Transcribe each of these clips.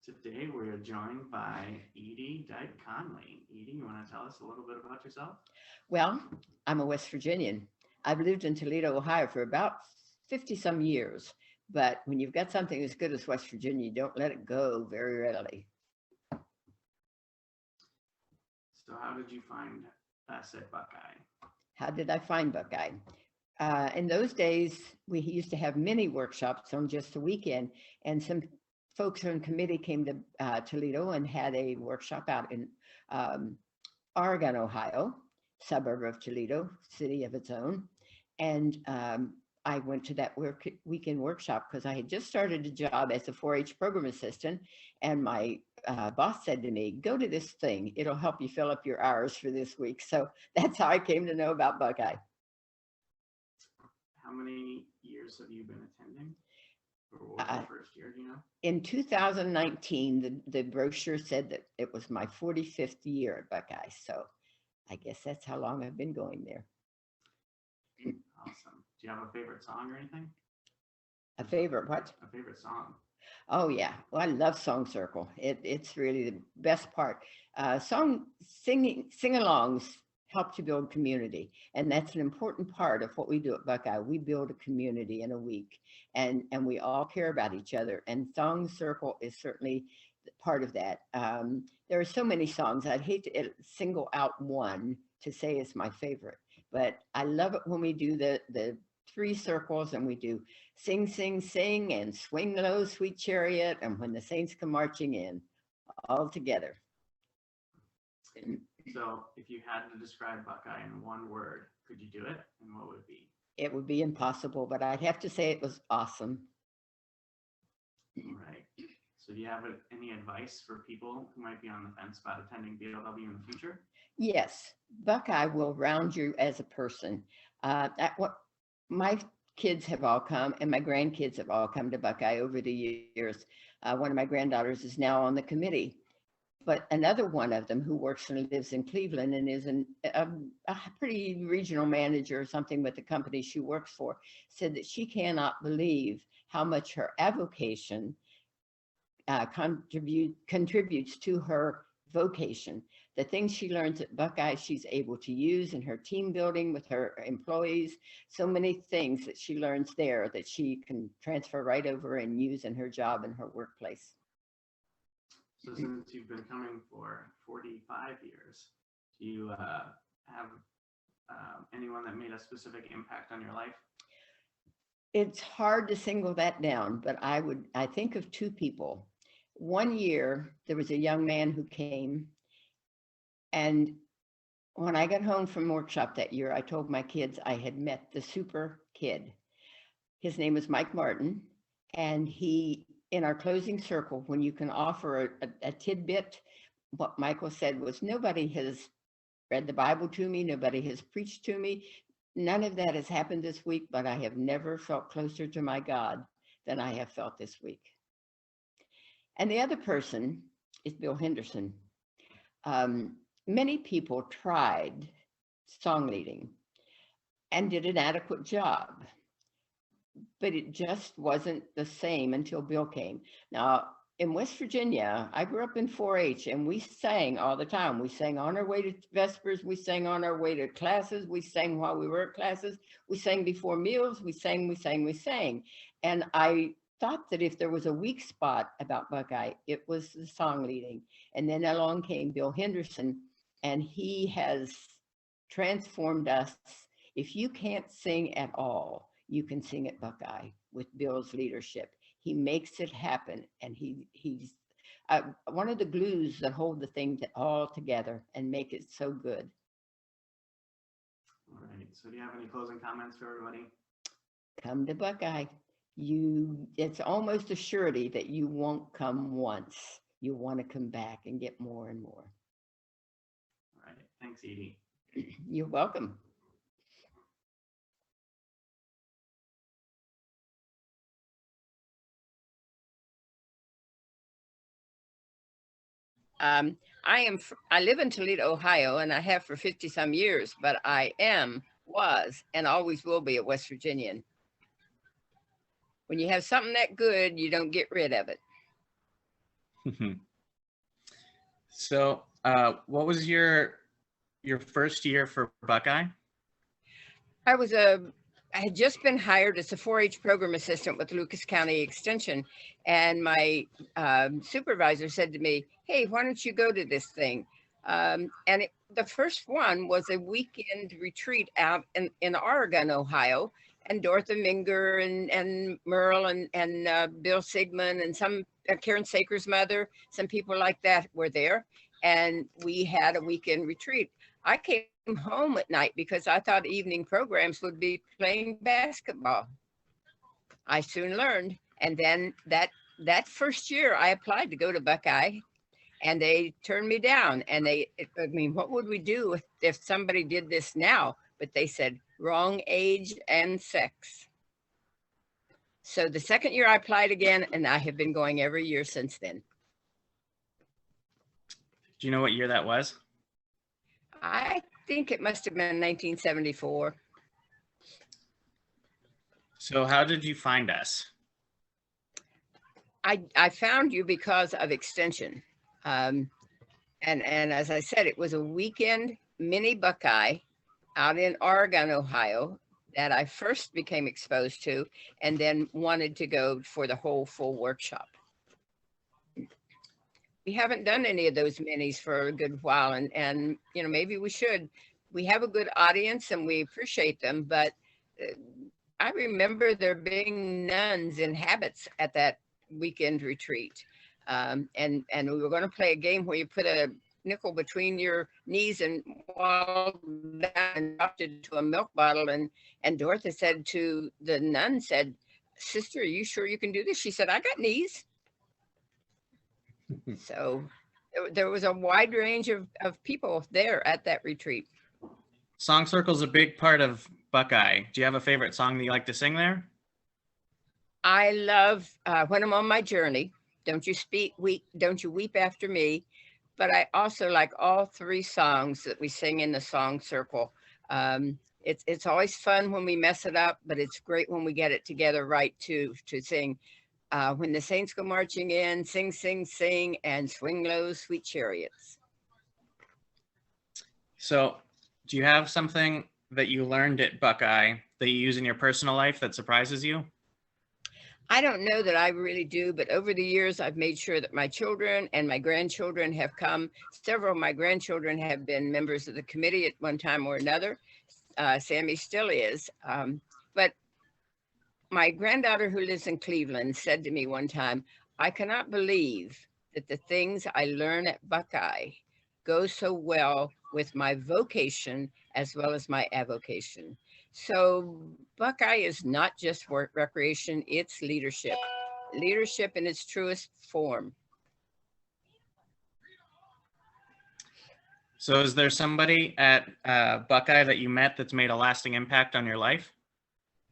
Today we're joined by Edie Dyke-Conley. Edie, you want to tell us a little bit about yourself? Well, I'm a West Virginian. I've lived in Toledo, Ohio for about 50 some years. But when you've got something as good as West Virginia, you don't let it go very readily. So how did you find us at Buckeye? How did I find Buckeye? In those days, we used to have mini workshops on just a weekend, and some folks on committee came to Toledo and had a workshop out in Oregon, Ohio, suburb of Toledo, city of its own. And I went to that weekend workshop because I had just started a job as a 4-H program assistant. And my boss said to me, go to this thing. It'll help you fill up your hours for this week. So that's how I came to know about Buckeye. How many years have you been attending? Or what was the first year, do you know? In 2019, the brochure said that it was my 45th year at Buckeye. So I guess that's how long I've been going there. Awesome. Do you have a favorite song or anything? A favorite what? A favorite song. Oh yeah, well, I love Song Circle. It's really the best part. Sing-alongs help to build community, and that's an important part of what we do at Buckeye. We build a community in a week, and we all care about each other. And Song Circle is certainly part of that. There are so many songs. I'd hate to single out one to say is my favorite, but I love it when we do the 3 circles and we do sing, sing, sing, and swing low, sweet chariot, and when the saints come marching in, all together. So if you had to describe Buckeye in one word, could you do it? And what would it be? It would be impossible, but I'd have to say it was awesome. All right. So do you have any advice for people who might be on the fence about attending BLW in the future? Yes, Buckeye will round you as a person. My kids have all come, and my grandkids have all come to Buckeye over the years. One of my granddaughters is now on the committee, but another one of them who works and lives in Cleveland and is a pretty regional manager or something with the company she works for, said that she cannot believe how much her avocation contributes to her vocation. The things she learns at Buckeye, she's able to use in her team building with her employees. So many things that she learns there that she can transfer right over and use in her job and her workplace. So since you've been coming for 45 years, do you have anyone that made a specific impact on your life? It's hard to single that down, but I think of 2 people. One year, there was a young man who came, and when I got home from workshop that year, I told my kids I had met the super kid. His name was Mike Martin, and he, in our closing circle, when you can offer a tidbit, what Michael said was, nobody has read the Bible to me, nobody has preached to me, none of that has happened this week, but I have never felt closer to my God than I have felt this week. And the other person is Bill Henderson. Many people tried song leading and did an adequate job, but it just wasn't the same until Bill came. Now, in West Virginia, I grew up in 4-H, and we sang all the time. We sang on our way to Vespers. We sang on our way to classes. We sang while we were at classes. We sang before meals. We sang. And I thought that if there was a weak spot about Buckeye, it was the song leading. And then along came Bill Henderson, and he has transformed us. If you can't sing at all, you can sing at Buckeye with Bill's leadership. He makes it happen, and he's one of the glues that hold the thing all together and make it so good. All right. So do you have any closing comments for everybody? Come to Buckeye. It's almost a surety that you won't come once. You want to come back and get more and more. All right. Thanks, Edie. You're welcome. I live in Toledo, Ohio, and I have for 50 some years, but I was, and always will be a West Virginian. When you have something that good, you don't get rid of it. So, what was your first year for Buckeye? I had just been hired as a 4-H program assistant with Lucas County Extension, and my supervisor said to me, "Hey, why don't you go to this thing?" The first one was a weekend retreat out in Oregon, Ohio, and Dorothy Minger and Merle and Bill Sigmund and some Karen Saker's mother, some people like that were there, and we had a weekend retreat. I came home at night because I thought evening programs would be playing basketball. I soon learned, and then that first year I applied to go to Buckeye, and they turned me down. And what would we do if somebody did this now? But they said wrong age and sex. So the second year I applied again, and I have been going every year since then. Do you know what year that was? I think it must have been 1974. So how did you find us? I found you because of Extension. And as I said, it was a weekend mini Buckeye out in Oregon, Ohio, that I first became exposed to, and then wanted to go for the whole full workshop. We haven't done any of those minis for a good while, and maybe we should. We have a good audience and we appreciate them, but I remember there being nuns in habits at that weekend retreat, and we were going to play a game where you put a nickel between your knees and walled down and dropped it to a milk bottle, and Dorothy said to the nun, said, "Sister, are you sure you can do this?" She said, "I got knees." So there was a wide range of people there at that retreat. Song Circle's a big part of Buckeye. Do you have a favorite song that you like to sing there? I love When I'm on My Journey, Don't You Weep After Me. But I also like all 3 songs that we sing in the Song Circle. It's always fun when we mess it up, but it's great when we get it together right to sing. When the saints go marching in, sing, sing, sing, and swing low, sweet chariots. So do you have something that you learned at Buckeye that you use in your personal life that surprises you? I don't know that I really do, but over the years, I've made sure that my children and my grandchildren have come. Several of my grandchildren have been members of the committee at one time or another. Sammy still is. But my granddaughter who lives in Cleveland said to me one time, "I cannot believe that the things I learn at Buckeye go so well with my vocation as well as my avocation." So Buckeye is not just work recreation, it's leadership. Leadership in its truest form. So is there somebody at Buckeye that you met that's made a lasting impact on your life?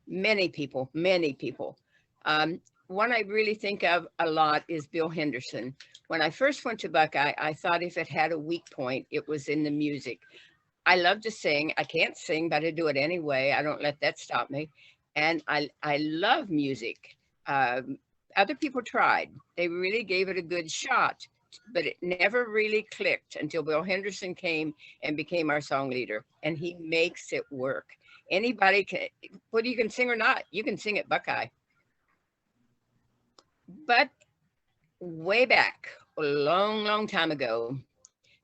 Many people, many people. One I really think of a lot is Bill Henderson. When I first went to Buckeye, I thought if it had a weak point, it was in the music. I love to sing. I can't sing, but I do it anyway. I don't let that stop me. And I love music. Other people tried. They really gave it a good shot, but it never really clicked until Bill Henderson came and became our song leader. And he makes it work. Anybody can, whether you can sing or not, you can sing at Buckeye. But way back, a long, long time ago,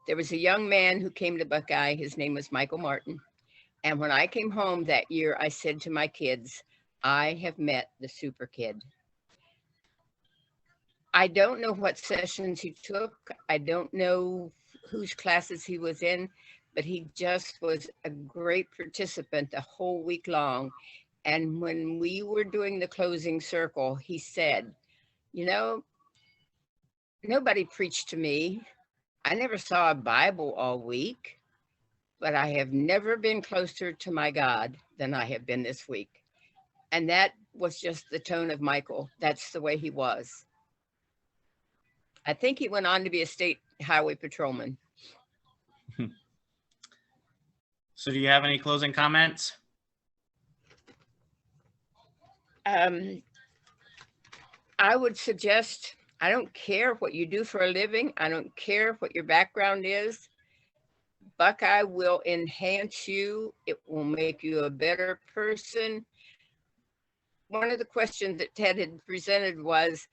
there was a young man who came to Buckeye. His name was Michael Martin. And when I came home that year, I said to my kids, "I have met the super kid." I don't know what sessions he took. I don't know whose classes he was in, but he just was a great participant the whole week long. And when we were doing the closing circle, he said, "Nobody preached to me. I never saw a Bible all week, but I have never been closer to my God than I have been this week." And that was just the tone of Michael. That's the way he was. I think he went on to be a state highway patrolman. So do you have any closing comments? I would suggest I don't care what you do for a living. I don't care what your background is. Buckeye will enhance you. It will make you a better person. One of the questions that Ted had presented was,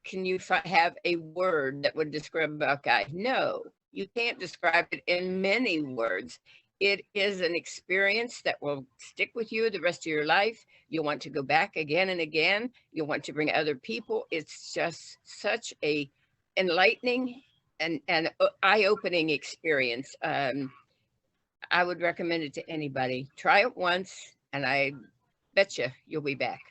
can you have a word that would describe Buckeye? No, you can't describe it in many words. It is an experience that will stick with you the rest of your life. You'll want to go back again and again. You'll want to bring other people. It's just such a enlightening and eye-opening experience. I would recommend it to anybody. Try it once, and I bet you'll be back.